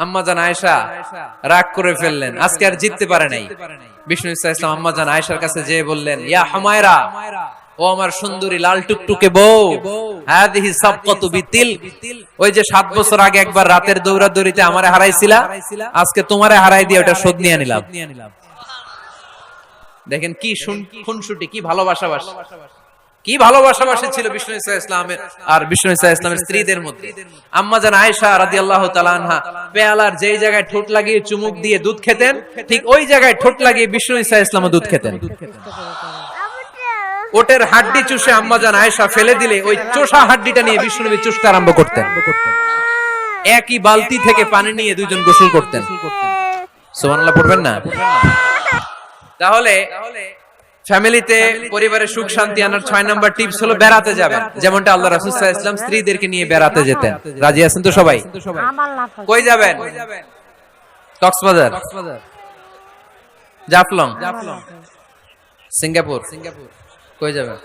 আম্মা জান আয়েশা রাগ করে ফেললেন, আজকে আর জিততে পারে নাই। বিষ্ণু ইসলাম আম্মা জান আয়েশার কাছে যেয়ে বললেন, ইয়া হুমায়রা, ও আমার সুন্দরী লাল টুকটুকে বউ, হাদিহি সাবকাতু বিতিল, ওই যে 7 বছর আগে একবার রাতের দৌড়াদৌড়িতে আমারে হারাইছিলা, আজকে তোমারে হারাই দিয়ে ওটা শোধ নিয়ে নিলাম। দেখেন কি খুনসুটি, কি ভালোবাসাবাসী, কি ভালোবাসাবাসী ছিল বিষ্ণু ইসলামের আর বিষ্ণু ইসলামের স্ত্রীদের মধ্যে। আম্মা জান আয়েশা রাদিয়াল্লাহু তাআলা আনহা পেয়ালার যেই জায়গায় ঠোঁট লাগিয়ে চুমুক দিয়ে দুধ খেতেন, ঠিক ওই জায়গায় ঠোঁট লাগিয়ে বিষ্ণু ইসলামও দুধ খেতেন। ওটের হাড্ডি চুষে আম্মা জান আয়েশা ফেলে দিলে ওই চোষা হাড্ডিটা নিয়ে বিষ্ণু নবী চুষতে আরম্ভ করতেন। একই বালতি থেকে পানি নিয়ে দুইজন গোসল করতেন। সুবহানাল্লাহ পড়বেন না? তাহলে ফ্যামিলিতে পরিবারে সুখ শান্তি আনার 6 নাম্বার টিপস হলো বেড়াতে যাবেন, যেমনটা আল্লাহ রাসূল সাল্লাল্লাহু আলাইহি ওয়াসাল্লাম স্ত্রীদেরকে নিয়ে বেড়াতে যেতেন। রাজি আছেন তো সবাই? কই যাবেন? কক্সবাজার, জাফলং, সিঙ্গাপুর, কই যাবেন?